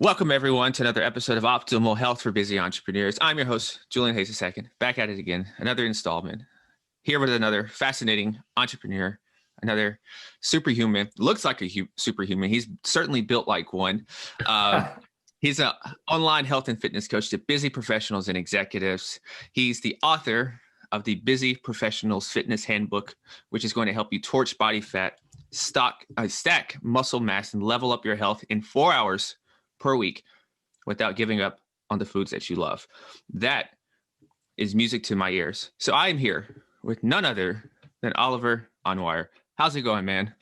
Welcome, everyone, to another episode of Optimal Health for Busy Entrepreneurs. I'm your host, Julian Hayes II, back at it again, another installment. Here with another fascinating entrepreneur, another superhuman, looks like a superhuman. He's certainly built like one. He's an online health and fitness coach to busy professionals and executives. He's the author of the Busy Professionals Fitness Handbook, which is going to help you torch body fat, stack muscle mass, and level up your health in 4 hours per week without giving up on the foods that you love. That is music to my ears. So I am here with none other than Oliver Anwar. How's it going, man?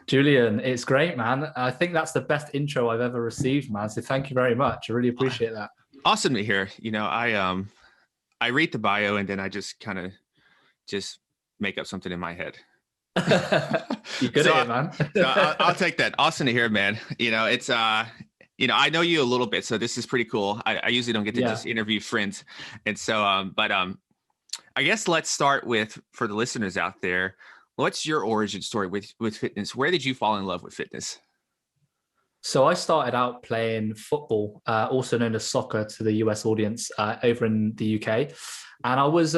Julian, it's great, man. I think that's the best intro I've ever received, man. So thank you very much. I really appreciate that. Awesome to hear. You know, I read the bio and then I just kind of just make up something in my head. You're good at it, man. So I'll take that. Awesome to hear, man. You know, it's I know you a little bit, so this is pretty cool. I usually don't get to just interview friends, and so I guess let's start with, for the listeners out there, what's your origin story with fitness? Where did you fall in love with fitness? So I started out playing football, also known as soccer to the US audience, over in the UK, and I was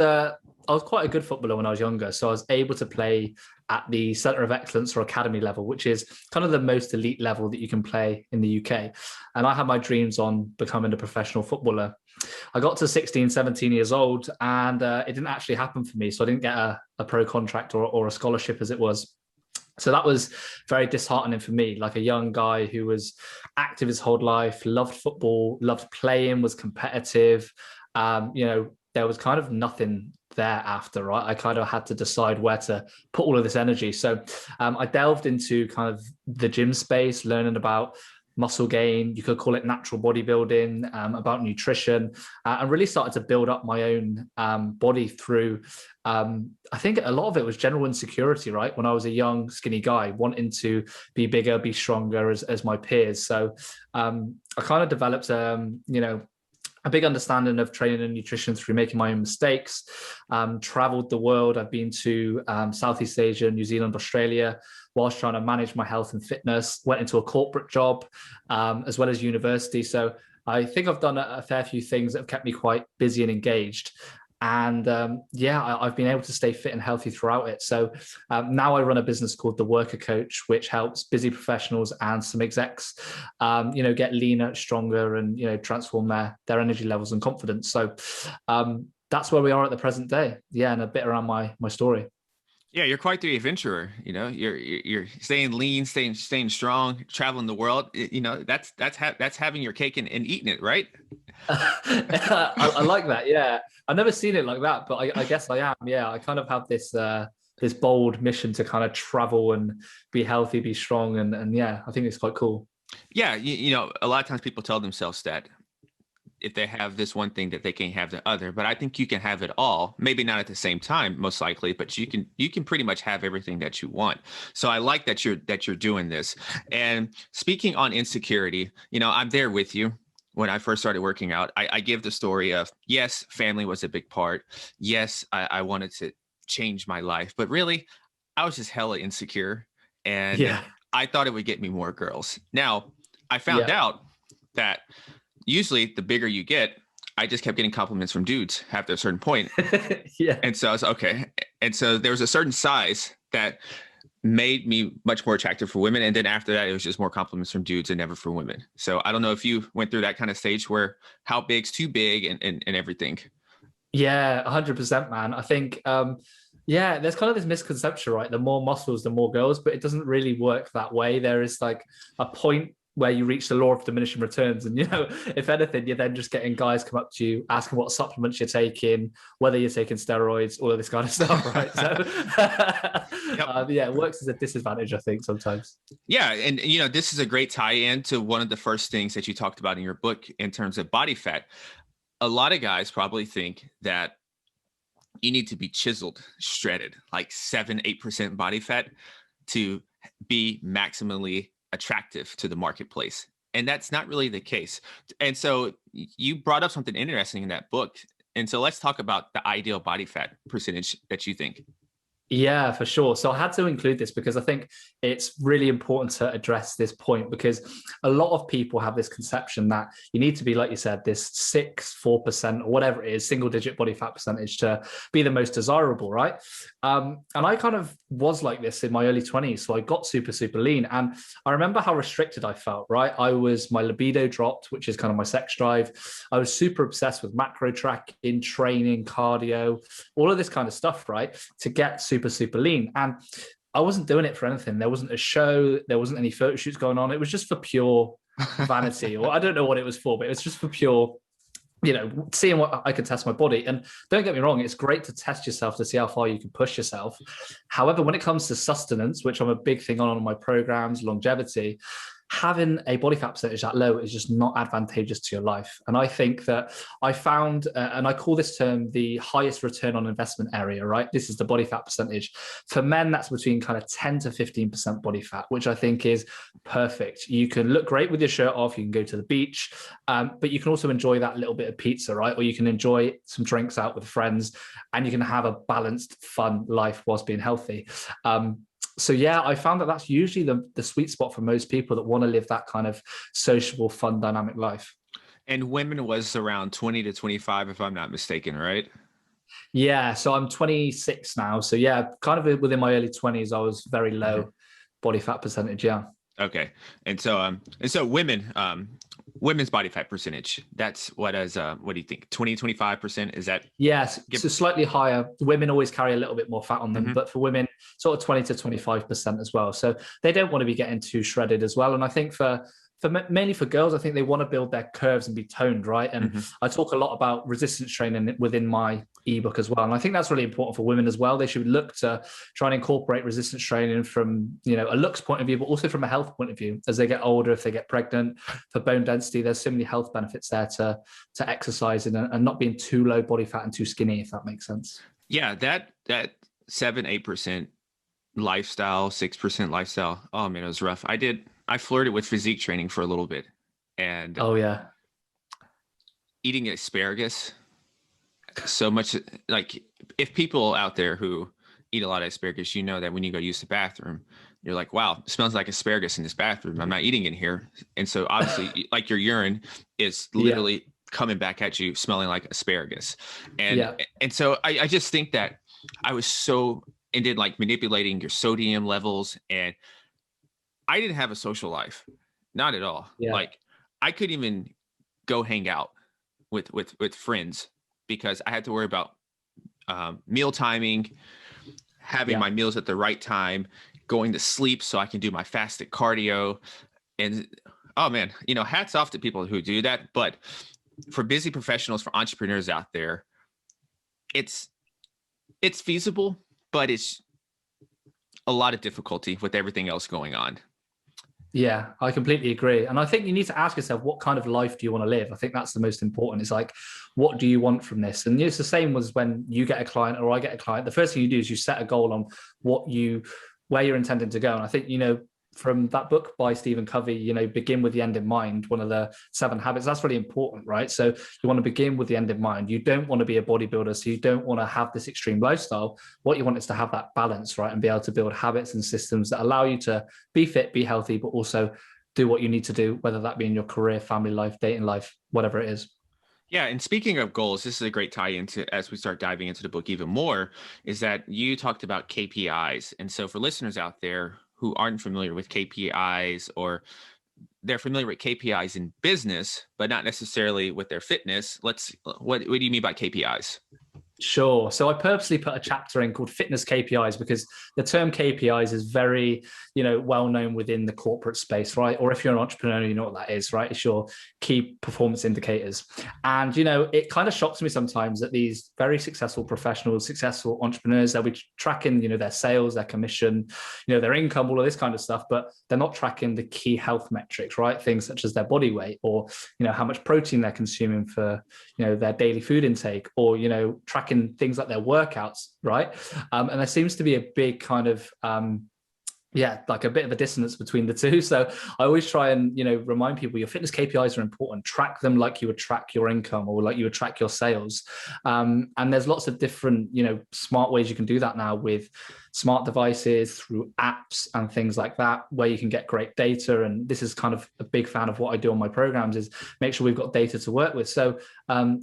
quite a good footballer when I was younger. So I was able to play at the Centre of Excellence or Academy level, which is kind of the most elite level that you can play in the UK. And I had my dreams on becoming a professional footballer. I got to 16, 17 years old, and it didn't actually happen for me. So I didn't get a pro contract or a scholarship as it was. So that was very disheartening for me, like a young guy who was active his whole life, loved football, loved playing, was competitive. There was kind of nothing there after, right? I kind of had to decide where to put all of this energy. So I delved into kind of the gym space, learning about muscle gain, you could call it natural bodybuilding, about nutrition, and really started to build up my own body through, I think a lot of it was general insecurity, right? When I was a young, skinny guy, wanting to be bigger, be stronger as my peers. So I kind of developed, a big understanding of training and nutrition through making my own mistakes, traveled the world. I've been to Southeast Asia, New Zealand, Australia, whilst trying to manage my health and fitness, went into a corporate job, as well as university. So I think I've done a fair few things that have kept me quite busy and engaged. And I've been able to stay fit and healthy throughout it. So now I run a business called The Worker Coach, which helps busy professionals and some execs, get leaner, stronger, and, transform their energy levels and confidence. So that's where we are at the present day. Yeah. And a bit around my story. Yeah, you're quite the adventurer. You know, you're staying lean, staying strong, traveling the world. That's having your cake and eating it, right? I like that. Yeah, I've never seen it like that, but I guess I am. Yeah, I kind of have this this bold mission to kind of travel and be healthy, be strong, and yeah, I think it's quite cool. Yeah, a lot of times people tell themselves that if they have this one thing that they can't have the other, but I think you can have it all. Maybe not at the same time, most likely, but you can pretty much have everything that you want. So I like that you're doing this. And speaking on insecurity, I'm there with you. When I first started working out, I give the story of, yes, family was a big part. Yes, I wanted to change my life, but really I was just hella insecure. And I thought it would get me more girls. Now I found out that usually the bigger you get, I just kept getting compliments from dudes after a certain point. And so I was okay. And so there was a certain size that made me much more attractive for women. And then after that, it was just more compliments from dudes and never for women. So I don't know if you went through that kind of stage where how big's too big and everything. Yeah, 100%, man. I think, there's kind of this misconception, right? The more muscles, the more girls, but it doesn't really work that way. There is like a point where you reach the law of diminishing returns. And, if anything, you're then just getting guys come up to you, asking what supplements you're taking, whether you're taking steroids, all of this kind of stuff, right? So, it works as a disadvantage, I think, sometimes. Yeah. And, this is a great tie-in to one of the first things that you talked about in your book in terms of body fat. A lot of guys probably think that you need to be chiseled, shredded, like 7-8% body fat to be maximally attractive to the marketplace. And that's not really the case. And so you brought up something interesting in that book. And so let's talk about the ideal body fat percentage that you think. Yeah, for sure. So I had to include this because I think it's really important to address this point, because a lot of people have this conception that you need to be, like you said, this 4% or whatever it is, single digit body fat percentage to be the most desirable, right? And I kind of was like this in my early 20s. So I got super, super lean. And I remember how restricted I felt, right? My libido dropped, which is kind of my sex drive. I was super obsessed with macro tracking, training, cardio, all of this kind of stuff, right? To get super, super lean. And I wasn't doing it for anything. There wasn't a show, there wasn't any photo shoots going on. It was just for pure vanity, or I don't know what it was for, but it was just for pure, seeing what I could test my body. And don't get me wrong, it's great to test yourself to see how far you can push yourself. However, when it comes to sustenance, which I'm a big thing on my programs, longevity, having a body fat percentage that low is just not advantageous to your life. And I think that I found, and I call this term the highest return on investment area, right? This is the body fat percentage. For men, that's between kind of 10 to 15% body fat, which I think is perfect. You can look great with your shirt off, you can go to the beach, but you can also enjoy that little bit of pizza, right? Or you can enjoy some drinks out with friends, and you can have a balanced, fun life whilst being healthy. So yeah, I found that that's usually the sweet spot for most people that want to live that kind of sociable, fun, dynamic life. And women was around 20 to 25, if I'm not mistaken, right? Yeah, so I'm 26 now. So yeah, kind of within my early 20s, I was very low body fat percentage. Yeah. Okay. And so women's body fat percentage, that's what do you think? 20, 25%? Is that? Yes, so slightly higher. Women always carry a little bit more fat on them, but for women, sort of 20 to 25% as well. So they don't want to be getting too shredded as well. And I think for mainly for girls, I think they want to build their curves and be toned, right? And I talk a lot about resistance training within my ebook as well. And I think that's really important for women as well. They should look to try and incorporate resistance training from, a looks point of view, but also from a health point of view. As they get older, if they get pregnant, for bone density, there's so many health benefits there to exercising and not being too low body fat and too skinny, if that makes sense. Yeah, that 7-8% lifestyle, 6% lifestyle. Oh man, it was rough. I flirted with physique training for a little bit, and Oh yeah. eating asparagus so much. Like, if people out there who eat a lot of asparagus, you know that when you go use the bathroom, you're like, wow, it smells like asparagus in this bathroom. I'm not eating in here. And so obviously like your urine is literally coming back at you smelling like asparagus. And so I just think that I was so into like manipulating your sodium levels, and I didn't have a social life, not at all. Yeah. Like, I couldn't even go hang out with friends because I had to worry about meal timing, having my meals at the right time, going to sleep so I can do my fasted cardio. And oh man, hats off to people who do that. But for busy professionals, for entrepreneurs out there, it's feasible, but it's a lot of difficulty with everything else going on. Yeah, I completely agree. And I think you need to ask yourself, what kind of life do you want to live? I think that's the most important. It's like, what do you want from this? And it's the same as when you get a client or I get a client. The first thing you do is you set a goal on where you're intending to go. And I think, from that book by Stephen Covey, begin with the end in mind, one of the 7 habits, that's really important, right? So you want to begin with the end in mind. You don't want to be a bodybuilder, so you don't want to have this extreme lifestyle. What you want is to have that balance, right? And be able to build habits and systems that allow you to be fit, be healthy, but also do what you need to do, whether that be in your career, family life, dating life, whatever it is. Yeah. And speaking of goals, this is a great tie into, as we start diving into the book even more, is that you talked about KPIs. And so for listeners out there who aren't familiar with KPIs, or they're familiar with KPIs in business, but not necessarily with their fitness, what do you mean by KPIs? Sure. So I purposely put a chapter in called Fitness KPIs because the term KPIs is very, well known within the corporate space, right? Or if you're an entrepreneur, you know what that is, right? It's your key performance indicators. And, it kind of shocks me sometimes that these very successful professionals, successful entrepreneurs, they'll be tracking, their sales, their commission, their income, all of this kind of stuff, but they're not tracking the key health metrics, right? Things such as their body weight, or, how much protein they're consuming for, their daily food intake, or, tracking things like their workouts, right? And there seems to be a big kind of yeah, like a bit of a dissonance between the two. So I always try and, remind people your fitness KPIs are important. Track them like you would track your income or like you would track your sales. And there's lots of different, smart ways you can do that now with smart devices, through apps and things like that, where you can get great data. And this is kind of a big fan of what I do on my programs, is make sure we've got data to work with. So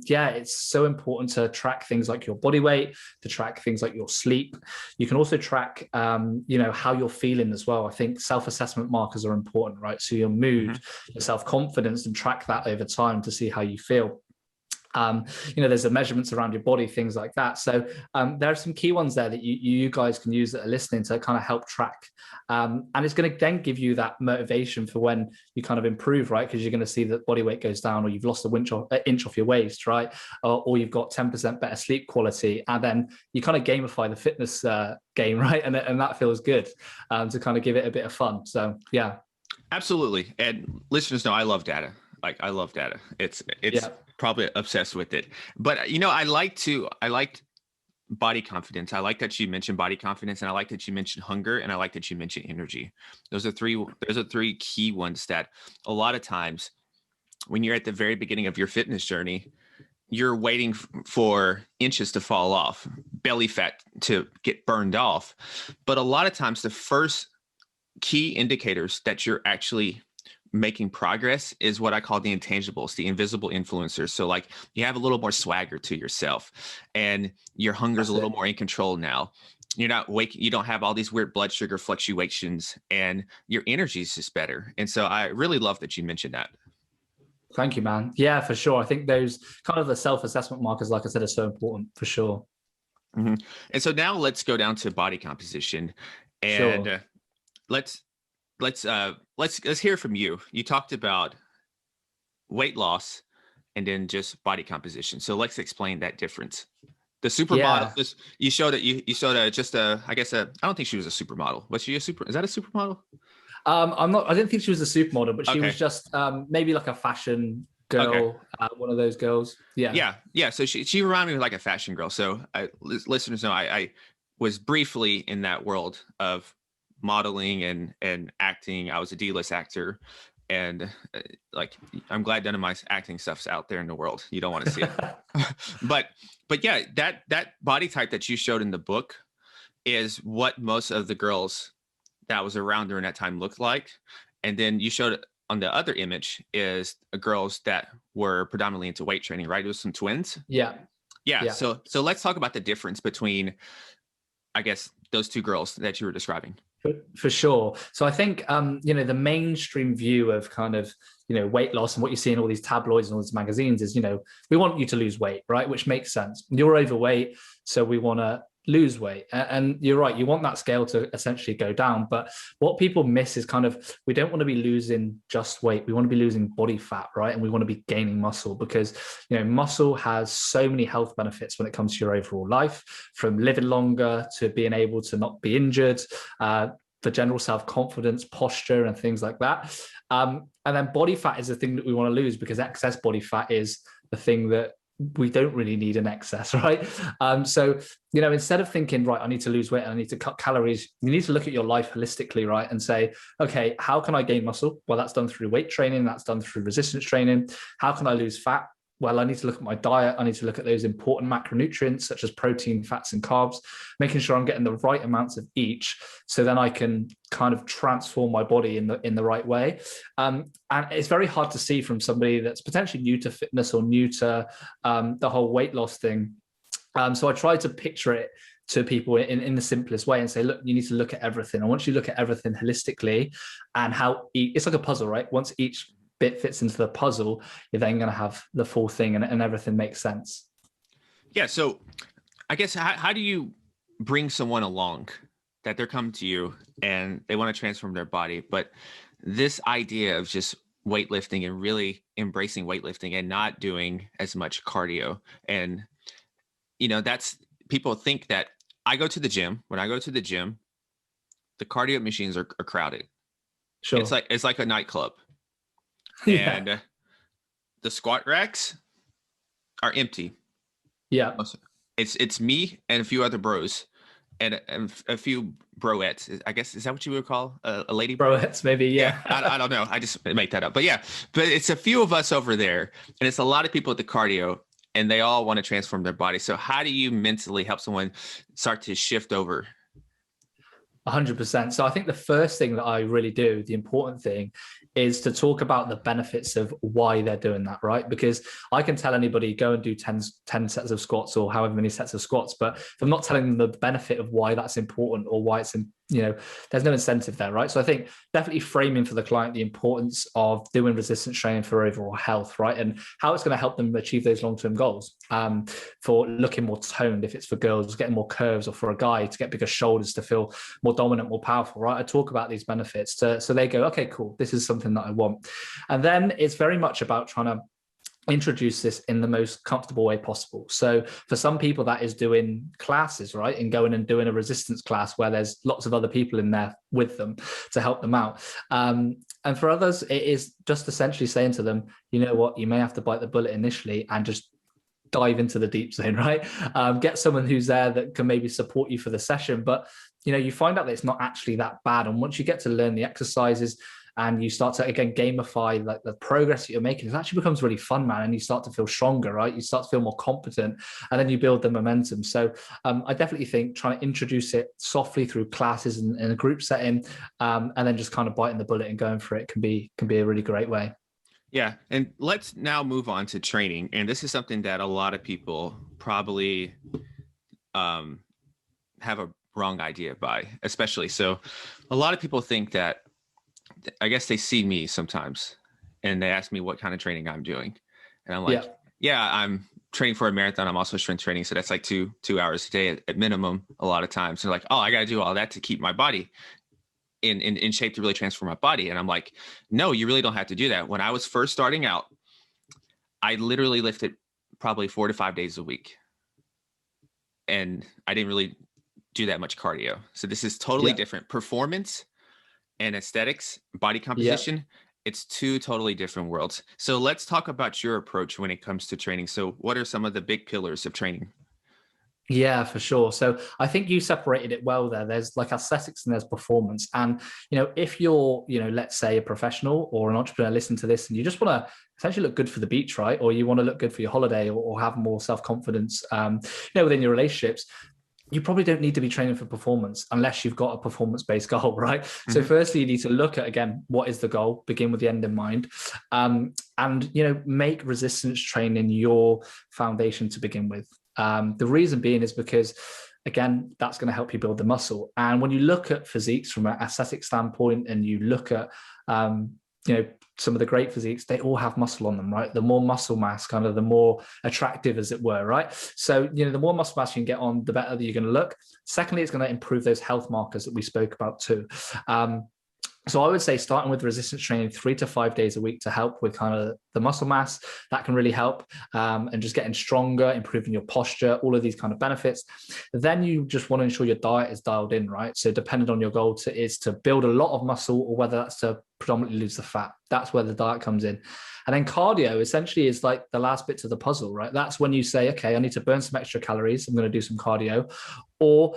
yeah, it's so important to track things like your body weight, to track things like your sleep. You can also track, how you're feeling as well. I think self-assessment markers are important, right? So your mood, your self-confidence, and track that over time to see how you feel. There's the measurements around your body, things like that. So there are some key ones there that you guys can use that are listening to kind of help track. And it's going to then give you that motivation for when you kind of improve, right? Because you're going to see that body weight goes down, or you've lost an inch off your waist, right? Or you've got 10% better sleep quality. And then you kind of gamify the fitness game, right? And that feels good to kind of give it a bit of fun. So yeah. Absolutely. And listeners know I love data. Like, I love data. It's Yeah. probably obsessed with it. But I like body confidence. I like that you mentioned body confidence, and I like that you mentioned hunger, and I like that you mentioned energy. Those are three key ones that a lot of times when you're at the very beginning of your fitness journey, you're waiting for inches to fall off, belly fat to get burned off. But a lot of times the first key indicators that you're actually making progress is what I call the intangibles, the invisible influencers. So like, you have a little more swagger to yourself, and your hunger's a little more in control now. You're not waking, you don't have all these weird blood sugar fluctuations, and your energy is just better. And so I really love that you mentioned that. Thank you, man. Yeah, for sure. I think those kind of the self-assessment markers, like I said, are so important for sure. And so now let's go down to body composition, and Sure. let's hear from you. You talked about weight loss and then just body composition. So let's explain that difference. The supermodel, Yeah. you showed it. You showed I guess I don't think she was a supermodel. Was she is that a supermodel? I didn't think she was a supermodel, but she Okay. was just maybe like a fashion Okay. girl, one of those girls. Yeah. Yeah. So she reminded me of like a fashion girl. So listeners know I was briefly in that world of modeling and acting. I was a D-list actor, and like, I'm glad none of my acting stuff's out there in the world. You don't want to see it. but yeah, that body type that you showed in the book is what most of the girls that was around during that time looked like. And then you showed on the other image is girls that were predominantly into weight training, right? It was some twins. Yeah. Yeah. Yeah. So let's talk about the difference between, I guess, those two girls that you were describing. For sure. So I think, the mainstream view of kind of, weight loss and what you see in all these tabloids and all these magazines is, we want you to lose weight, right? Which makes sense. You're overweight, so we want to lose weight. And you're right, you want that scale to essentially go down. But what people miss is kind of, we don't want to be losing just weight. We want to be losing body fat, right? And we want to be gaining muscle, because, muscle has so many health benefits when it comes to your overall life, from living longer to being able to not be injured, for general self-confidence, posture, and things like that. And then body fat is the thing that we want to lose, because excess body fat is the thing that we don't really need in excess, right? So, instead of thinking, right, I need to lose weight and I need to cut calories, you need to look at your life holistically, right? And say, okay, how can I gain muscle? Well, that's done through weight training. That's done through resistance training. How can I lose fat? Well, I need to look at my diet. I need to look at those important macronutrients such as protein, fats, and carbs, making sure I'm getting the right amounts of each, so then I can kind of transform my body in the right way. And it's very hard to see from somebody that's potentially new to fitness or new to the whole weight loss thing. So I try to picture it to people in the simplest way and say, look, you need to look at everything. And once you look at everything holistically, and how it's like a puzzle, right? Once each bit fits into the puzzle, you're then going to have the full thing, and everything makes sense. Yeah. So I guess, how do you bring someone along that they're coming to you and they want to transform their body, but this idea of just weightlifting and really embracing weightlifting and not doing as much cardio? And, that's, people think that when I go to the gym, the cardio machines are crowded. Sure. It's like a nightclub. Yeah. And the squat racks are empty. Yeah. It's me and a few other bros, and a few broettes. I guess, is that what you would call a lady bro? Broettes, maybe. Yeah, Yeah. I don't know. I just make that up. But yeah, but it's a few of us over there, and it's a lot of people at the cardio, and they all want to transform their body. So how do you mentally help someone start to shift over? 100%. So I think the first thing that I really do, the important thing, is to talk about the benefits of why they're doing that, right? Because I can tell anybody, go and do 10 sets of squats or however many sets of squats, but if I'm not telling them the benefit of why that's important or why it's, there's no incentive there, right? So I think definitely framing for the client the importance of doing resistance training for overall health, right? And how it's going to help them achieve those long-term goals, for looking more toned, if it's for girls, getting more curves, or for a guy to get bigger shoulders, to feel more dominant, more powerful, right? I talk about these benefits so they go, okay, cool, this is something that I want. And then it's very much about trying to introduce this in the most comfortable way possible. So for some people, that is doing classes, right? And going and doing a resistance class where there's lots of other people in there with them to help them out. And for others, it is just essentially saying to them, you know what, you may have to bite the bullet initially and just dive into the deep zone, right? Get someone who's there that can maybe support you for the session. But, you find out that it's not actually that bad. And once you get to learn the exercises, and you start to, again, gamify like the progress that you're making, it actually becomes really fun, man. And you start to feel stronger, right? You start to feel more competent, and then you build the momentum. So I definitely think trying to introduce it softly through classes and in a group setting, and then just kind of biting the bullet and going for it can be a really great way. Yeah. And let's now move on to training. And this is something that a lot of people probably have a wrong idea by, especially. So a lot of people think that, I guess they see me sometimes and they ask me what kind of training I'm doing. And I'm like, yeah, I'm training for a marathon. I'm also strength training. So that's like two hours a day at minimum. A lot of times they're like, oh, I got to do all that to keep my body in shape, to really transform my body. And I'm like, no, you really don't have to do that. When I was first starting out, I literally lifted probably 4 to 5 days a week. And I didn't really do that much cardio. So this is totally different. Performance and aesthetics, body composition, it's two totally different worlds. So let's talk about your approach when it comes to training. So what are some of the big pillars of training? Yeah, for sure. So I think you separated it well there. There's like aesthetics and there's performance. And, if you're, let's say a professional or an entrepreneur listening to this and you just want to essentially look good for the beach, right? Or you want to look good for your holiday, or have more self-confidence, within your relationships, you probably don't need to be training for performance unless you've got a performance-based goal, right? Mm-hmm. So firstly, you need to look at, again, what is the goal, begin with the end in mind, and, make resistance training your foundation to begin with. The reason being is because, again, that's going to help you build the muscle. And when you look at physiques from an aesthetic standpoint, and you look at, some of the great physiques, they all have muscle on them, right? The more muscle mass, kind of the more attractive, as it were, right? So, the more muscle mass you can get on, the better that you're going to look. Secondly, it's going to improve those health markers that we spoke about too. So I would say starting with resistance training 3 to 5 days a week to help with kind of the muscle mass, that can really help, and just getting stronger, improving your posture, all of these kind of benefits. Then you just want to ensure your diet is dialed in, right? So depending on your goal is to build a lot of muscle, or whether that's to predominantly lose the fat. That's where the diet comes in. And then cardio essentially is like the last bit to the puzzle, right? That's when you say, okay, I need to burn some extra calories, I'm going to do some cardio. Or,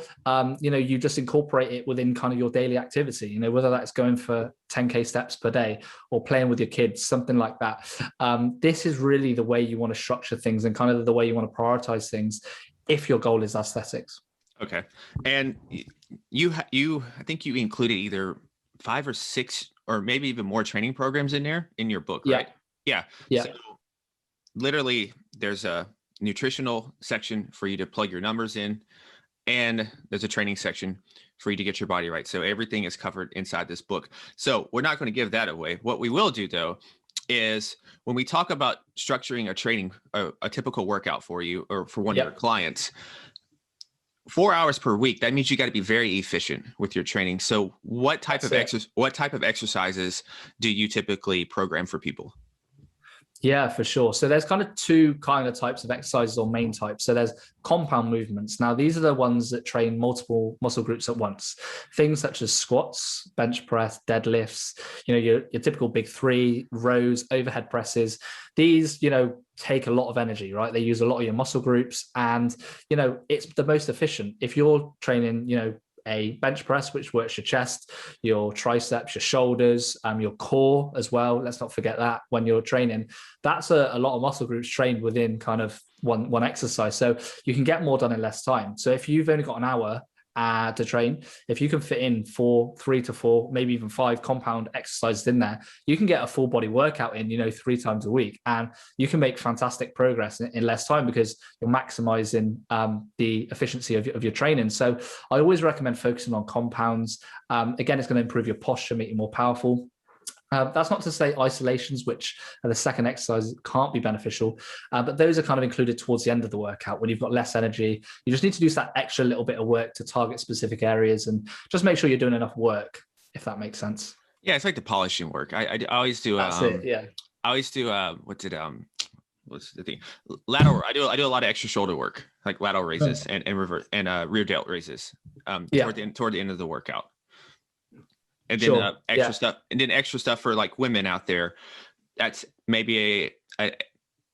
you just incorporate it within kind of your daily activity, whether that's going for 10K steps per day or playing with your kids, something like that. This is really the way you want to structure things, and kind of the way you want to prioritize things if your goal is aesthetics. Okay. And I think you included either 5 or 6 or maybe even more training programs in your book, right? Yeah. So literally there's a nutritional section for you to plug your numbers in, and there's a training section for you to get your body right. So everything is covered inside this book. So we're not going to give that away. What we will do, though, is when we talk about structuring a training, a typical workout for you or for one of your clients, 4 hours per week, that means you got to be very efficient with your training. So what type of exercises do you typically program for people? Yeah, for sure. So there's kind of two kind of types of exercises or main types. So there's compound movements. Now, these are the ones that train multiple muscle groups at once. Things such as squats, bench press, deadlifts, your typical big three, rows, overhead presses. These, take a lot of energy, right? They use a lot of your muscle groups, and, it's the most efficient. If you're training, a bench press, which works your chest, your triceps, your shoulders, your core as well. Let's not forget that when you're training. That's a lot of muscle groups trained within kind of one exercise. So you can get more done in less time. So if you've only got an hour to train, if you can fit in 3 to 4, maybe even 5 compound exercises in there, you can get a full body workout in, 3 times a week, and you can make fantastic progress in less time because you're maximizing the efficiency of your training. So I always recommend focusing on compounds. Again, it's going to improve your posture, make you more powerful. That's not to say isolations, which are the second exercise, can't be beneficial, but those are kind of included towards the end of the workout when you've got less energy. You just need to do that extra little bit of work to target specific areas and just make sure you're doing enough work, if that makes sense. Yeah, it's like the polishing work. I always do. That's it. Yeah. I always do. What's the thing? Lateral. I do a lot of extra shoulder work, like lateral raises and reverse and rear delt raises. Toward the end of the workout. And then extra stuff, and then extra stuff for like women out there. That's maybe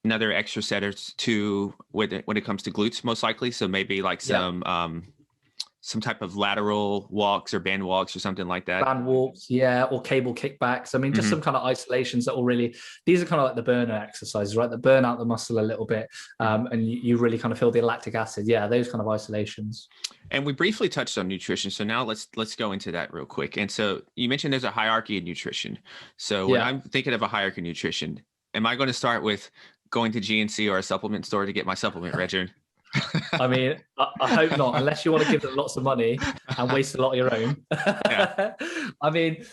another extra set or two when it comes to glutes, most likely. So maybe like some type of lateral walks or band walks or something like that. Band walks, or cable kickbacks. I mean, just some kind of isolations that will really, these are kind of like the burner exercises, right? That burn out the muscle a little bit. And you really kind of feel the lactic acid. Yeah, those kind of isolations. And we briefly touched on nutrition. So now let's go into that real quick. And so you mentioned there's a hierarchy of nutrition. So when I'm thinking of a hierarchy of nutrition, am I going to start with going to GNC or a supplement store to get my supplement regimen? I mean, I hope not, unless you want to give them lots of money and waste a lot of your own. I mean,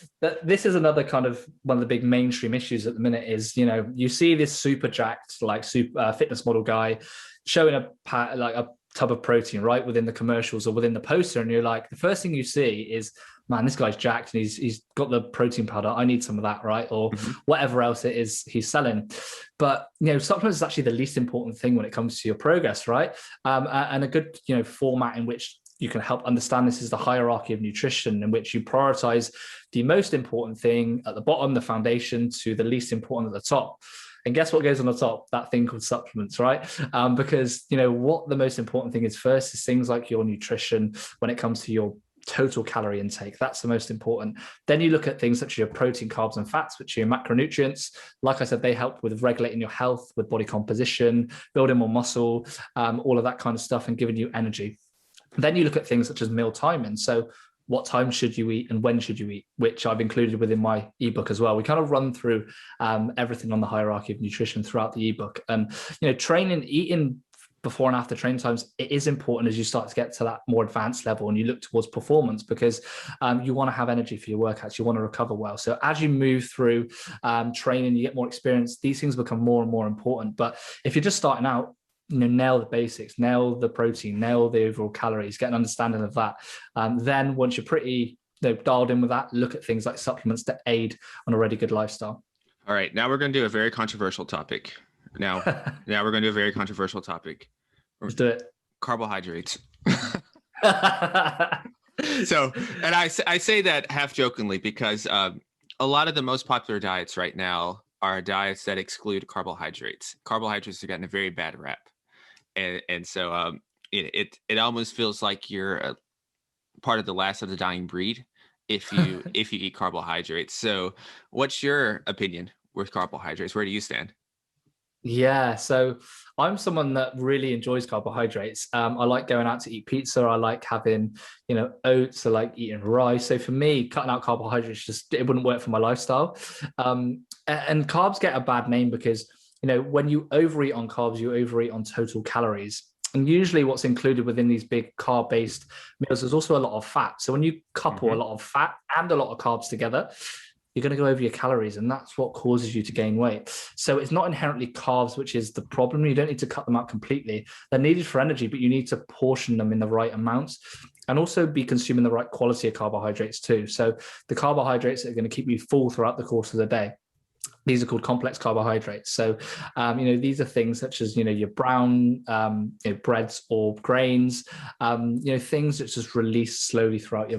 this is another kind of one of the big mainstream issues at the minute is, you see this super jacked, like fitness model guy showing a tub of protein right within the commercials or within the poster. And you're like, the first thing you see is, man, this guy's jacked and he's got the protein powder. I need some of that, right? Or whatever else it is he's selling. But, supplements is actually the least important thing when it comes to your progress, right? And a good, format in which you can help understand this is the hierarchy of nutrition, in which you prioritize the most important thing at the bottom, the foundation, to the least important at the top. And guess what goes on the top? That thing called supplements, right? Because, what the most important thing is first is things like your nutrition when it comes to your total calorie intake. That's the most important. Then you look at things such as your protein, carbs, and fats, which are your macronutrients. Like I said, they help with regulating your health, with body composition, building more muscle, all of that kind of stuff, and giving you energy. Then you look at things such as meal timing. So what time should you eat and when should you eat, which I've included within my ebook as well. We kind of run through everything on the hierarchy of nutrition throughout the ebook. And, eating before and after training times, it is important as you start to get to that more advanced level and you look towards performance, because you want to have energy for your workouts, you want to recover well. So as you move through training, you get more experience, these things become more and more important. But if you're just starting out, nail the basics, nail the protein, nail the overall calories, get an understanding of that. Then once you're pretty dialed in with that, look at things like supplements to aid an already good lifestyle. All right, now we're going to do a very controversial topic. Now we're going to do a very controversial topic. Let's do it. Carbohydrates. So, and I say that half jokingly because a lot of the most popular diets right now are diets that exclude carbohydrates. Carbohydrates have gotten a very bad rap. And so it almost feels like you're a part of the last of the dying breed if you eat carbohydrates. So what's your opinion with carbohydrates? Where do you stand? Yeah, so I'm someone that really enjoys carbohydrates. I like going out to eat pizza. I like having, oats. I like eating rice. So for me, cutting out carbohydrates it wouldn't work for my lifestyle. And carbs get a bad name because, when you overeat on carbs, you overeat on total calories. And usually what's included within these big carb-based meals, there's also a lot of fat. So when you couple a lot of fat and a lot of carbs together, you're going to go over your calories, and that's what causes you to gain weight. So it's not inherently carbs, which is the problem. You don't need to cut them out completely. They're needed for energy, but you need to portion them in the right amounts and also be consuming the right quality of carbohydrates too. So the carbohydrates that are going to keep you full throughout the course of the day. These are called complex carbohydrates. So, these are things such as, your brown breads or grains, things that just release slowly throughout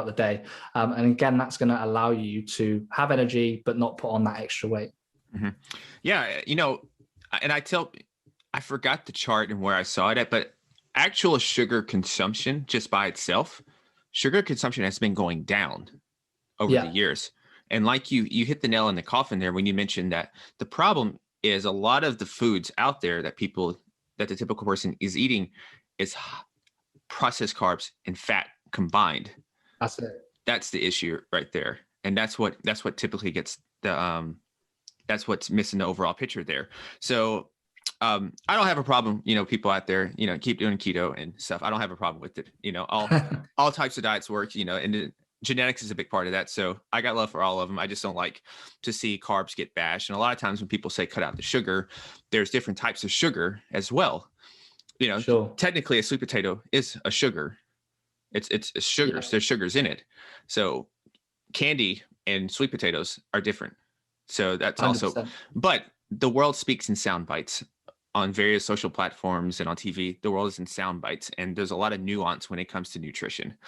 the day. And again, that's going to allow you to have energy, but not put on that extra weight. Mm-hmm. Yeah. And I forgot the chart and where I saw it at, but actual sugar consumption just by itself, sugar consumption has been going down over the years. And like you hit the nail in the coffin there when you mentioned that the problem is a lot of the foods out there that the typical person is eating is processed carbs and fat combined. That's it. That's the issue right there. And that's what typically gets that's what's missing the overall picture there. So I don't have a problem, people out there, keep doing keto and stuff. I don't have a problem with it. All types of diets work, and genetics is a big part of that. So I got love for all of them. I just don't like to see carbs get bashed. And a lot of times when people say cut out the sugar, there's different types of sugar as well. Sure. Technically a sweet potato is a sugar. It's sugars. Yeah. There's sugars in it. So candy and sweet potatoes are different. So that's 100%. Also, but the world speaks in sound bites on various social platforms and on TV. The world is in sound bites, and there's a lot of nuance when it comes to nutrition.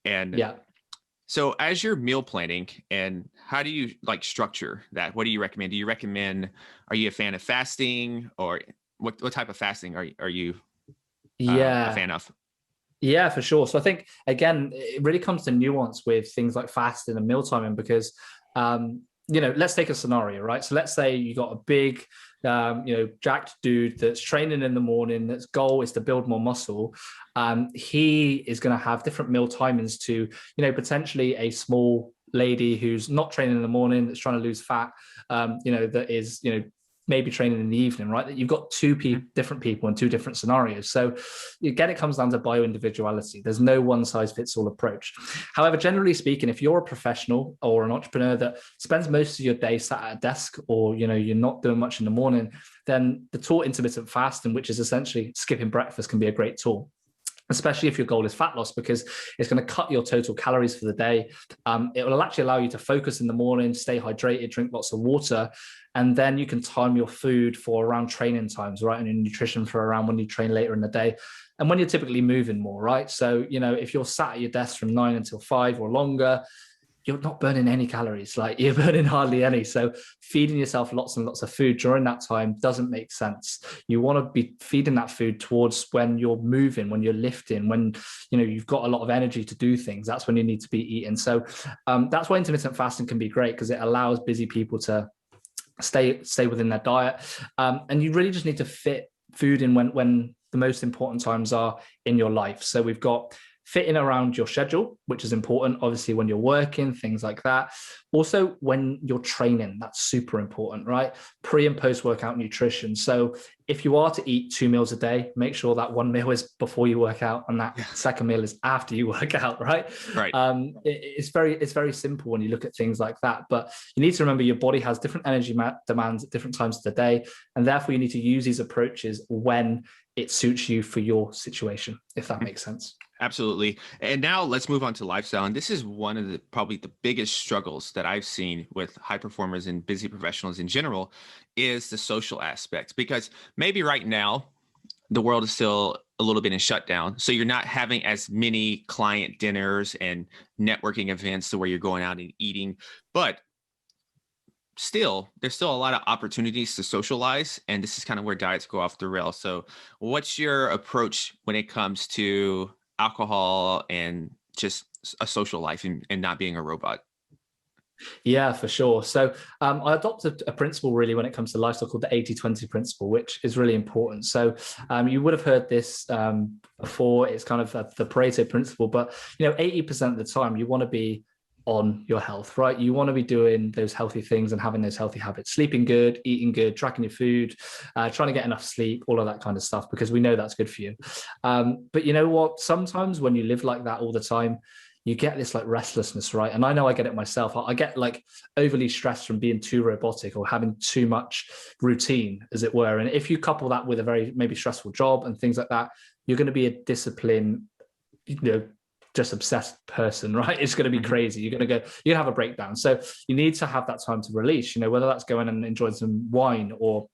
And so as you're meal planning, and how do you structure that? What do you recommend? Are you a fan of fasting, or what type of fasting are you a fan of? Yeah, for sure. So I think, again, it really comes to nuance with things like fasting and meal timing, because, let's take a scenario, right? So let's say you got a big, jacked dude that's training in the morning, that's goal is to build more muscle. He is going to have different meal timings to, potentially a small lady who's not training in the morning, that's trying to lose fat, that is, maybe training in the evening, right? That you've got two different people in two different scenarios. So again, it comes down to bio-individuality. There's no one size fits all approach. However, generally speaking, if you're a professional or an entrepreneur that spends most of your day sat at a desk, or, you're not doing much in the morning, then the tool intermittent fasting, which is essentially skipping breakfast, can be a great tool, especially if your goal is fat loss, because it's going to cut your total calories for the day. It will actually allow you to focus in the morning, stay hydrated, drink lots of water, and then you can time your food for around training times, right? And your nutrition for around when you train later in the day and when you're typically moving more, right? So, if you're sat at your desk from 9 until 5 or longer, you're not burning any calories, you're burning hardly any. So feeding yourself lots and lots of food during that time doesn't make sense. You want to be feeding that food towards when you're moving, when you're lifting, when, you've got a lot of energy to do things. That's when you need to be eating. So that's why intermittent fasting can be great, because it allows busy people to stay within their diet. And you really just need to fit food in when the most important times are in your life. So we've got fitting around your schedule, which is important, obviously, when you're working, things like that. Also, when you're training, that's super important, right? Pre and post workout nutrition. So if you are to eat 2 meals a day, make sure that one meal is before you work out and that second meal is after you work out, right? Right. It's very simple when you look at things like that. But you need to remember your body has different energy demands at different times of the day. And therefore, you need to use these approaches when it suits you for your situation, if that makes sense. Absolutely. And now let's move on to lifestyle. And this is one of probably the biggest struggles that I've seen with high performers and busy professionals in general is the social aspect, because maybe right now the world is still a little bit in shutdown. So you're not having as many client dinners and networking events to where you're going out and eating, but there's still a lot of opportunities to socialize. And this is kind of where diets go off the rails. So what's your approach when it comes to alcohol and just a social life and not being a robot? Yeah, for sure. So I adopted a principle really when it comes to lifestyle called the 80-20 principle, which is really important. So you would have heard this before. It's kind of the Pareto principle, but 80% of the time you want to be on your health, right? You want to be doing those healthy things and having those healthy habits, sleeping good, eating good, tracking your food, trying to get enough sleep, all of that kind of stuff, because we know that's good for you. But you know what? Sometimes when you live like that all the time, you get this restlessness, right? And I know I get it myself. I get overly stressed from being too robotic or having too much routine, as it were. And if you couple that with a very maybe stressful job and things like that, you're going to be a discipline, just obsessed person, right? It's going to be crazy. You're going to have a breakdown. So you need to have that time to release, whether that's going and enjoying some wine or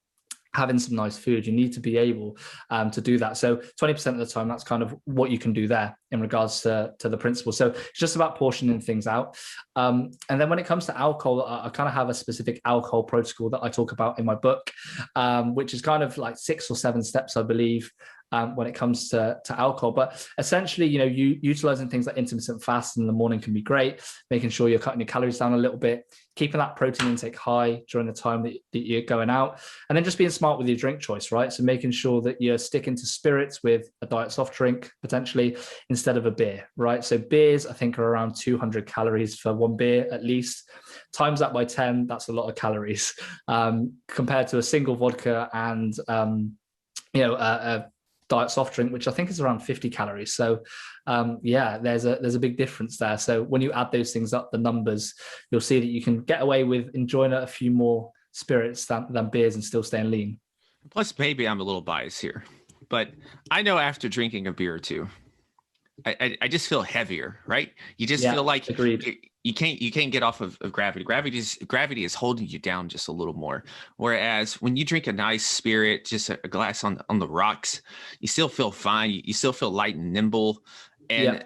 having some nice food. You need to be able to do that. So 20% of the time, that's kind of what you can do there in regards to the principle. So it's just about portioning things out. And then when it comes to alcohol, I kind of have a specific alcohol protocol that I talk about in my book, which is kind of like 6 or 7 steps, I believe, when it comes to alcohol. But essentially, you utilizing things like intermittent fasting in the morning can be great, making sure you're cutting your calories down a little bit, keeping that protein intake high during the time that you're going out, and then just being smart with your drink choice, right? So making sure that you're sticking to spirits with a diet soft drink, potentially, instead of a beer, right? So beers, I think, are around 200 calories for one beer at least. Times that by 10, that's a lot of calories compared to a single vodka and, a diet soft drink, which I think is around 50 calories. So there's a big difference there. So when you add those things up, the numbers, you'll see that you can get away with enjoying a few more spirits than beers and still staying lean. Plus, maybe I'm a little biased here, but I know after drinking a beer or two, I just feel heavier, right? You just feel like you can't get off of gravity. Gravity is holding you down just a little more. Whereas when you drink a nice spirit, just a glass on the rocks, you still feel fine. You still feel light and nimble. And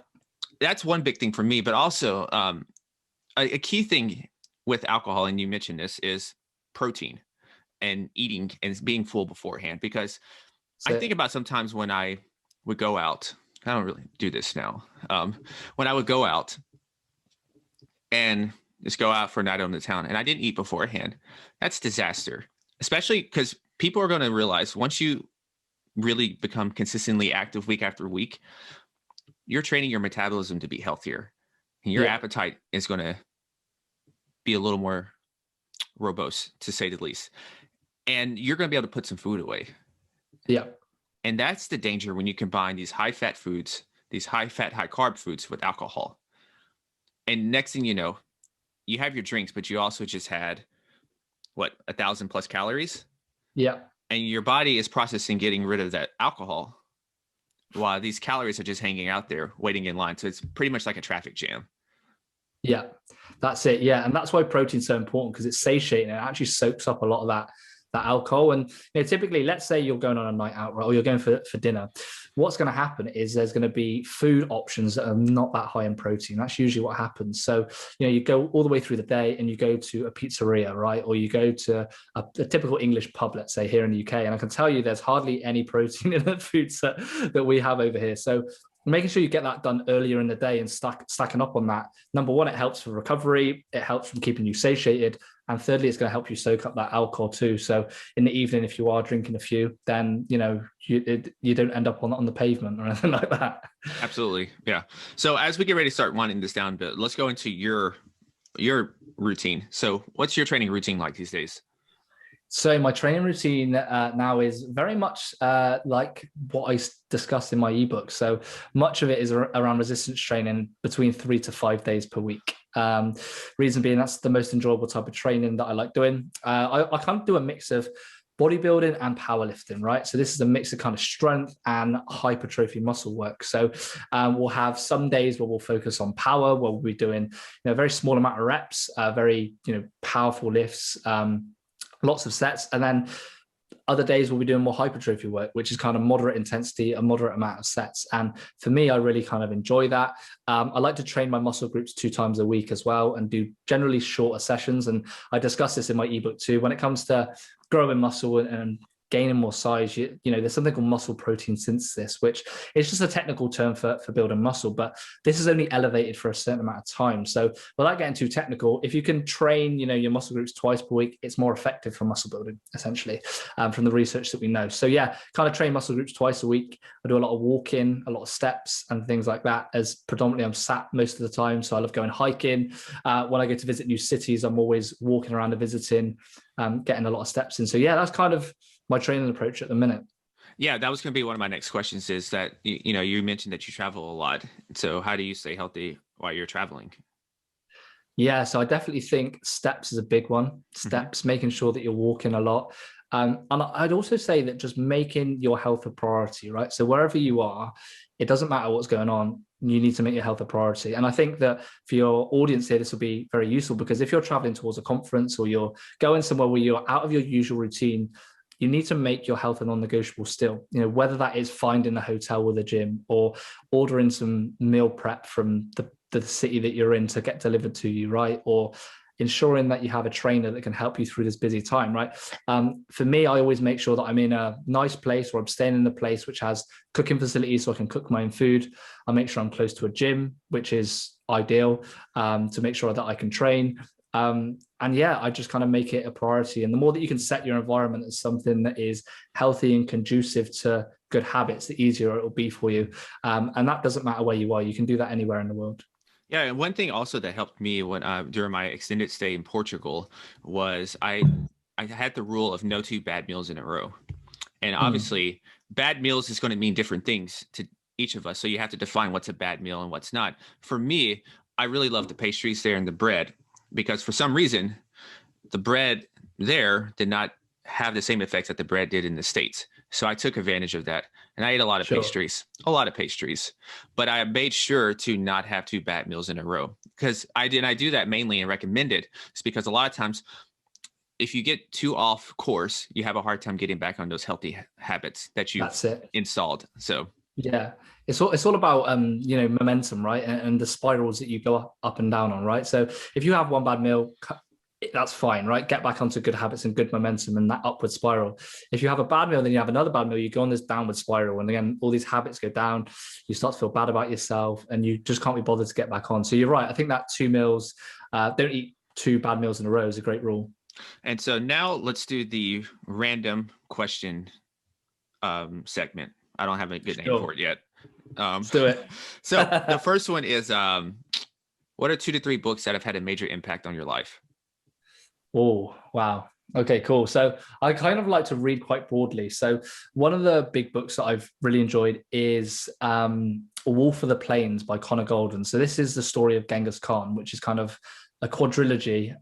that's one big thing for me. But also a key thing with alcohol, and you mentioned this, is protein and eating and being full beforehand. Because I think about sometimes when I would go out, I don't really do this now. When I would go out and just go out for a night on the town and I didn't eat beforehand, that's disaster, especially because people are going to realize once you really become consistently active week after week, you're training your metabolism to be healthier and your appetite is going to be a little more robust, to say the least. And you're going to be able to put some food away. Yeah. And that's the danger when you combine these high fat foods, these high fat, high carb foods with alcohol. And next thing you know, you have your drinks, but you also just had 1,000 plus calories. Yeah. And your body is processing getting rid of that alcohol while these calories are just hanging out there waiting in line. So it's pretty much like a traffic jam. Yeah, that's it. Yeah. And that's why protein's so important, because it's satiating. It actually soaks up a lot of that alcohol. And typically, let's say you're going on a night out, right, or you're going for dinner. What's going to happen is there's going to be food options that are not that high in protein. That's usually what happens. So, you go all the way through the day and you go to a pizzeria, right? Or you go to a typical English pub, let's say, here in the UK. And I can tell you there's hardly any protein in the foods that we have over here. So making sure you get that done earlier in the day and stacking up on that. Number one, it helps for recovery. It helps from keeping you satiated. And thirdly, it's going to help you soak up that alcohol too. So in the evening, if you are drinking a few, then, you don't end up on the pavement or anything like that. Absolutely. Yeah. So as we get ready to start winding this down a bit, let's go into your routine. So what's your training routine like these days? So my training routine now is very much like what I discussed in my ebook. So much of it is around resistance training between 3 to 5 days per week. Reason being, that's the most enjoyable type of training that I like doing. I kind of do a mix of bodybuilding and powerlifting, right? So this is a mix of kind of strength and hypertrophy muscle work. So we'll have some days where we'll focus on power, where we'll be doing a very small amount of reps, very powerful lifts, lots of sets, and then other days we'll be doing more hypertrophy work, which is kind of moderate intensity, a moderate amount of sets. And for me, I really kind of enjoy that. I like to train my muscle groups 2 times a week as well, and do generally shorter sessions. And I discuss this in my ebook too. When it comes to growing muscle and gaining more size, there's something called muscle protein synthesis, which is just a technical term for building muscle, but this is only elevated for a certain amount of time. So without getting too technical, if you can train your muscle groups twice per week, it's more effective for muscle building, essentially, from the research that we know. So kind of train muscle groups twice a week. I do a lot of walking, a lot of steps and things like that, as predominantly I'm sat most of the time. So I love going hiking. When I go to visit new cities, I'm always walking around and visiting, getting a lot of steps in. So that's kind of my training approach at the minute. Yeah, that was going to be one of my next questions, is that, you mentioned that you travel a lot. So how do you stay healthy while you're traveling? Yeah, so I definitely think steps is a big one. Steps, making sure that you're walking a lot. And I'd also say that just making your health a priority, right? So wherever you are, it doesn't matter what's going on. You need to make your health a priority. And I think that for your audience here, this will be very useful, because if you're traveling towards a conference or you're going somewhere where you're out of your usual routine, you need to make your health a non-negotiable still, whether that is finding a hotel with a gym or ordering some meal prep from the city that you're in to get delivered to you, right? Or ensuring that you have a trainer that can help you through this busy time, right? For me, I always make sure that I'm in a nice place, or I'm staying in a place which has cooking facilities so I can cook my own food. I make sure I'm close to a gym, which is ideal, to make sure that I can train. And yeah, I just kind of make it a priority. And the more that you can set your environment as something that is healthy and conducive to good habits, the easier it will be for you. And that doesn't matter where you are. You can do that anywhere in the world. Yeah, and one thing also that helped me when during my extended stay in Portugal was I had the rule of no two bad meals in a row. And obviously, bad meals is going to mean different things to each of us. So you have to define what's a bad meal and what's not. For me, I really love the pastries there and the bread, because for some reason, the bread there did not have the same effects that the bread did in the States. So I took advantage of that. And I ate a lot of pastries, but I made sure to not have two bad meals in a row, because I do that mainly and recommend it. It's because a lot of times, if you get too off course, you have a hard time getting back on those healthy habits that you installed. So yeah, it's all about momentum, right? And the spirals that you go up and down on, right? So if you have one bad meal, that's fine, right? Get back onto good habits and good momentum and that upward spiral. If you have a bad meal, then you have another bad meal, you go on this downward spiral. And again, all these habits go down, you start to feel bad about yourself and you just can't be bothered to get back on. So you're right. I think that 2 meals, don't eat 2 bad meals in a row is a great rule. And so now let's do the random question segment. I don't have a good name for it yet. Let's do it. So the first one is, what are 2 to 3 books that have had a major impact on your life? Oh, wow. Okay, cool. So I kind of like to read quite broadly. So one of the big books that I've really enjoyed is A Wolf of the Plains by Connor Golden. So this is the story of Genghis Khan, which is kind of a quadrilogy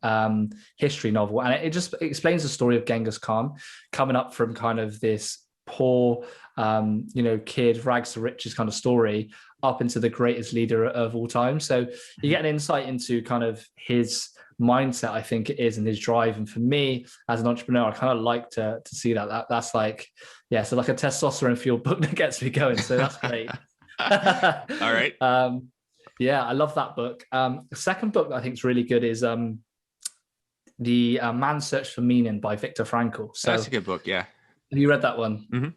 history novel. And it just explains the story of Genghis Khan coming up from kind of this poor, kid, rags to riches kind of story up into the greatest leader of all time. So you get an insight into kind of his mindset, I think it is, and his drive. And for me as an entrepreneur, I kind of like to see that's like, yeah, so like a testosterone fueled book that gets me going. So that's great. All right. Yeah, I love that book. The second book that I think is really good is The Man's Search for Meaning by Viktor Frankl. So that's a good book. Yeah. Have you read that one? Mm-hmm.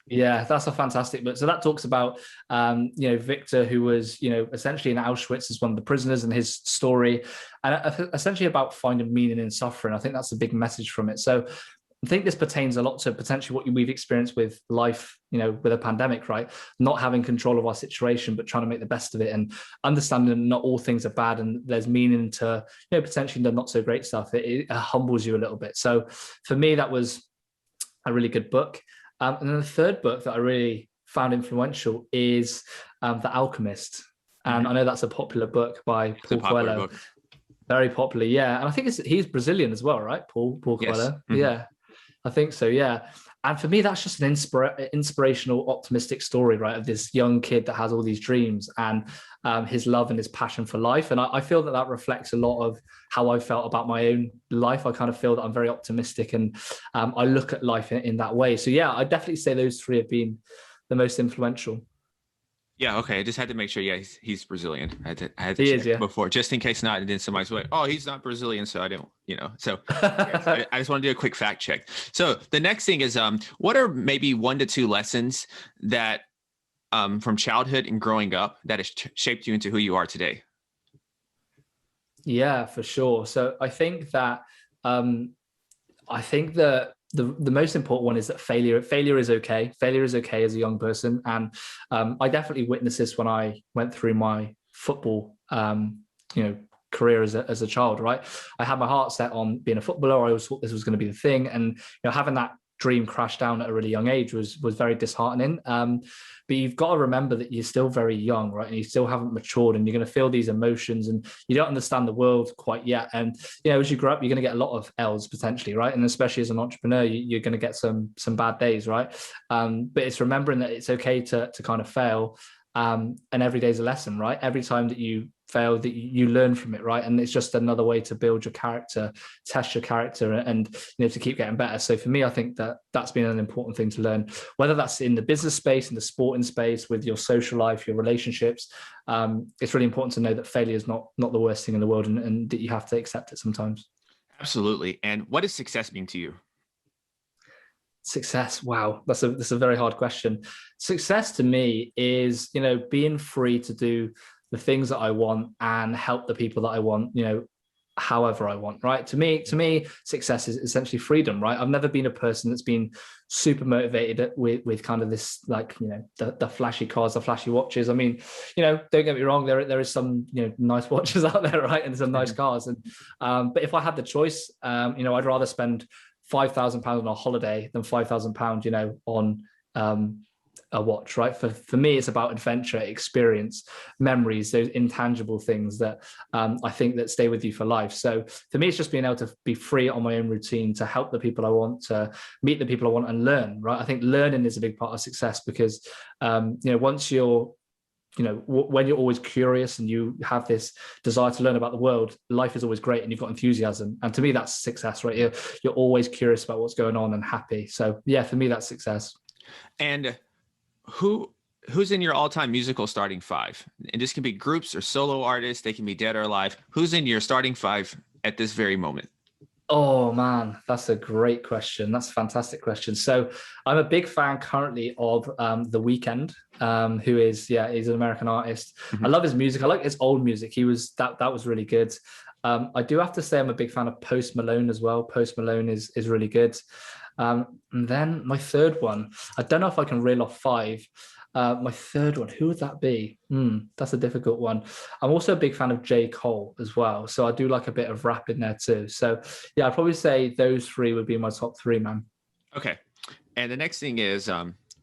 Yeah, that's a fantastic book. So that talks about, Victor, who was, essentially in Auschwitz as one of the prisoners, and his story, and essentially about finding meaning in suffering. I think that's a big message from it. So I think this pertains a lot to potentially what we've experienced with life, with a pandemic, right? Not having control of our situation, but trying to make the best of it and understanding not all things are bad and there's meaning to, potentially the not so great stuff. It humbles you a little bit. So for me, that was a really good book. And then the third book that I really found influential is The Alchemist. And I know that's a popular book by Paul Coelho. Very popular, yeah. And I think he's Brazilian as well, right? Paul Coelho. Yes. Mm-hmm. Yeah, I think so, yeah. And for me, that's just an inspirational, optimistic story, right? Of this young kid that has all these dreams and his love and his passion for life. And I feel that reflects a lot of how I felt about my own life. I kind of feel that I'm very optimistic and I look at life in that way. So yeah, I definitely say those 3 have been the most influential. Yeah, okay. I just had to make sure. Yeah, he's Brazilian. I had to check before, just in case not. And then somebody's like, "Oh, he's not Brazilian," so I didn't, So I just want to do a quick fact check. So the next thing is, what are maybe 1 to 2 lessons that, from childhood and growing up, that has shaped you into who you are today? Yeah, for sure. So I think that, the most important one is that failure is okay. Failure is okay as a young person. And I definitely witnessed this when I went through my football, career as a child, right? I had my heart set on being a footballer. I always thought this was going to be the thing. And, having that dream crash down at a really young age was very disheartening. But you've got to remember that you're still very young, right? And you still haven't matured and you're going to feel these emotions and you don't understand the world quite yet. And, as you grow up, you're going to get a lot of L's potentially, right? And especially as an entrepreneur, you're going to get some bad days, right? But it's remembering that it's okay to kind of fail And every day's a lesson, right? Every time that you fail, that you learn from it, right? And it's just another way to build your character, test your character, and to keep getting better. So for me, I think that that's been an important thing to learn, whether that's in the business space, in the sporting space, with your social life, your relationships. It's really important to know that failure is not the worst thing in the world, and that you have to accept it sometimes. Absolutely. And what does success mean to you? Success, wow, that's a very hard question. Success to me is, being free to do the things that I want and help the people that I want, however I want, right? To me, success is essentially freedom, right? I've never been a person that's been super motivated with kind of this, like, the flashy cars, the flashy watches. I mean, don't get me wrong, there is some, nice watches out there, right? And some nice cars. And but if I had the choice, I'd rather spend £5,000 on a holiday than £5,000, on a watch, right? For me, it's about adventure, experience, memories, those intangible things that I think that stay with you for life. So for me, it's just being able to be free on my own routine, to help the people I want, to meet the people I want, and learn, right? I think learning is a big part of success, because once you're when you're always curious and you have this desire to learn about the world, life is always great, and you've got enthusiasm. And to me, that's success, right? You're always curious about what's going on and happy. So yeah, for me, that's success. And who's in your all-time musical starting five? And this can be groups or solo artists. They can be dead or alive. Who's in your starting five at this very moment? Oh man, that's a great question. That's a fantastic question. So I'm a big fan currently of The Weeknd, who is, he's an American artist. I love his music. I like his old music. He was that was really good. I do have to say I'm a big fan of Post Malone as well. Post Malone is really good. And then my third one, I don't know if I can reel off five. My third one, who would that be? That's a difficult one. I'm also a big fan of J. Cole as well. So I do like a bit of rap in there too. So yeah, I'd probably say those three would be my top three, man. Okay. And the next thing is,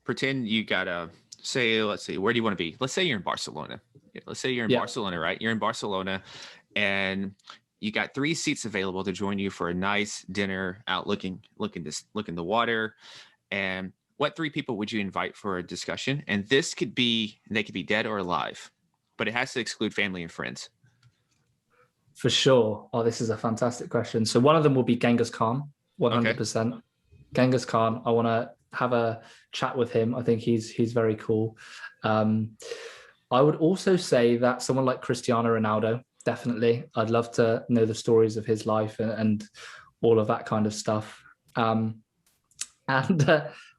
pretend you gotta say, let's see, where do you want to be? Let's say you're in Barcelona. Let's say you're in Barcelona, right? You're in Barcelona, and you got 3 seats available to join you for a nice dinner out looking the water. And what 3 people would you invite for a discussion? And they could be dead or alive, but it has to exclude family and friends. For sure. Oh, this is a fantastic question. So one of them will be Genghis Khan, 100%. Okay. Genghis Khan, I want to have a chat with him. I think he's very cool. I would also say that someone like Cristiano Ronaldo, definitely. I'd love to know the stories of his life and all of that kind of stuff.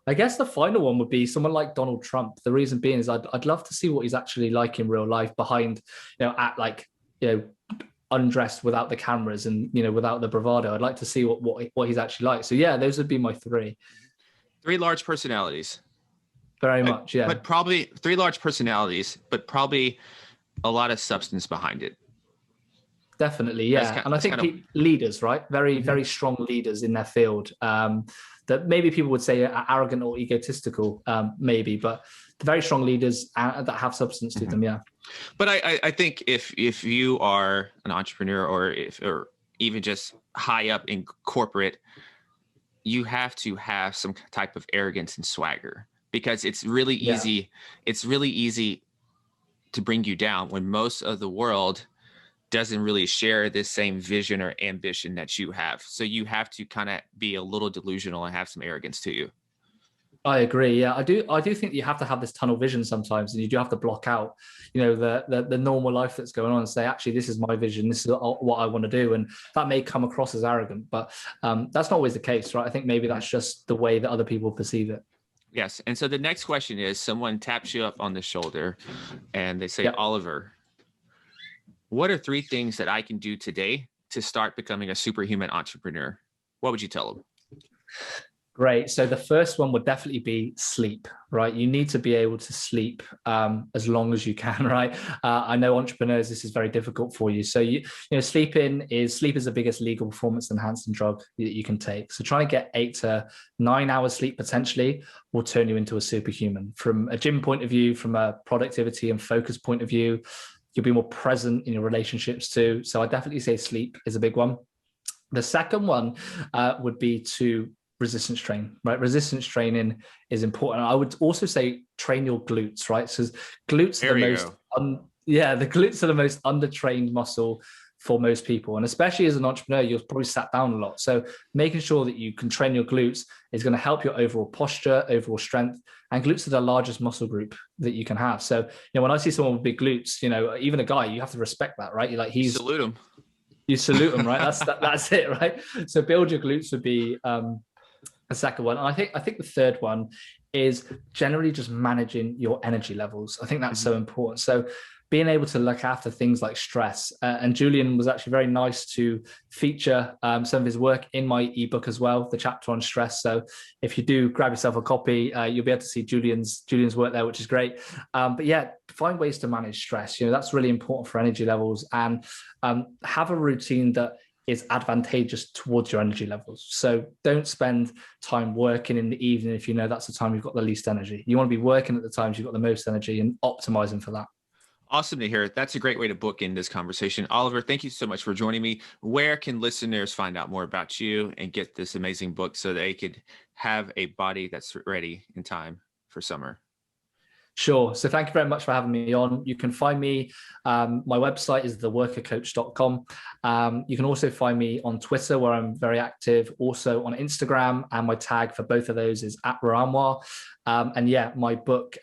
I guess the final one would be someone like Donald Trump. The reason being is I'd love to see what he's actually like in real life, behind, undressed, without the cameras and, without the bravado. I'd like to see what he's actually like. So yeah, those would be my 3. 3 large personalities. Very much, yeah. But probably 3 large personalities, but probably a lot of substance behind it. Definitely, yeah. And I think leaders, right? Very, very strong leaders in their field. That maybe people would say are arrogant or egotistical, maybe, but very strong leaders that have substance to them, yeah. But I think if you are an entrepreneur, or even just high up in corporate, you have to have some type of arrogance and swagger, because it's really easy. Yeah. It's really easy to bring you down when most of the world doesn't really share this same vision or ambition that you have. So you have to kind of be a little delusional and have some arrogance to you. I agree. Yeah, I do think you have to have this tunnel vision sometimes, and you do have to block out, the normal life that's going on, and say, actually, this is my vision. This is what I want to do. And that may come across as arrogant, but that's not always the case, right? I think maybe that's just the way that other people perceive it. Yes. And so the next question is, someone taps you up on the shoulder and they say, Oliver, what are 3 things that I can do today to start becoming a superhuman entrepreneur? What would you tell them? Great. So the first one would definitely be sleep, right? You need to be able to sleep as long as you can, right? I know entrepreneurs, this is very difficult for you. So sleep is the biggest legal performance enhancing drug that you can take. So trying to get 8 to 9 hours sleep potentially will turn you into a superhuman. From a gym point of view, from a productivity and focus point of view, you'll be more present in your relationships too. So I definitely say sleep is a big one. The second one would be to resistance training, right? Resistance training is important. I would also say train your glutes, right? So glutes are There the you most, go. the glutes are the most undertrained muscle for most people. And especially as an entrepreneur, you're probably sat down a lot. So making sure that you can train your glutes is going to help your overall posture, overall strength. And glutes are the largest muscle group that you can have. So, when I see someone with big glutes, even a guy, you have to respect that, right? You're like, Salute him. you salute them, right? That's it, right? So build your glutes would be a second one. And I think the third one is generally just managing your energy levels. I think that's so important. So being able to look after things like stress. And Julian was actually very nice to feature some of his work in my ebook as well, the chapter on stress. So if you do grab yourself a copy, you'll be able to see Julian's work there, which is great. But yeah, find ways to manage stress. That's really important for energy levels, and have a routine that is advantageous towards your energy levels. So don't spend time working in the evening if you know that's the time you've got the least energy. You want to be working at the times you've got the most energy and optimizing for that. Awesome to hear. That's a great way to book in this conversation. Oliver, thank you so much for joining me. Where can listeners find out more about you and get this amazing book so they could have a body that's ready in time for summer? Sure. So thank you very much for having me on. You can find me. My website is theworkercoach.com. You can also find me on Twitter, where I'm very active, also on Instagram, and my tag for both of those is @Anwar. And yeah, my book,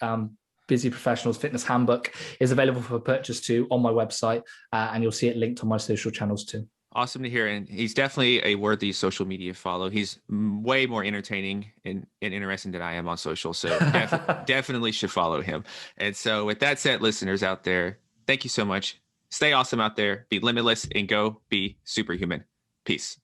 Busy Professionals Fitness Handbook, is available for purchase too on my website, and you'll see it linked on my social channels too. Awesome to hear. And he's definitely a worthy social media follow. He's way more entertaining and interesting than I am on social. So definitely should follow him. And so with that said, listeners out there, thank you so much. Stay awesome out there, be limitless, and go be superhuman. Peace.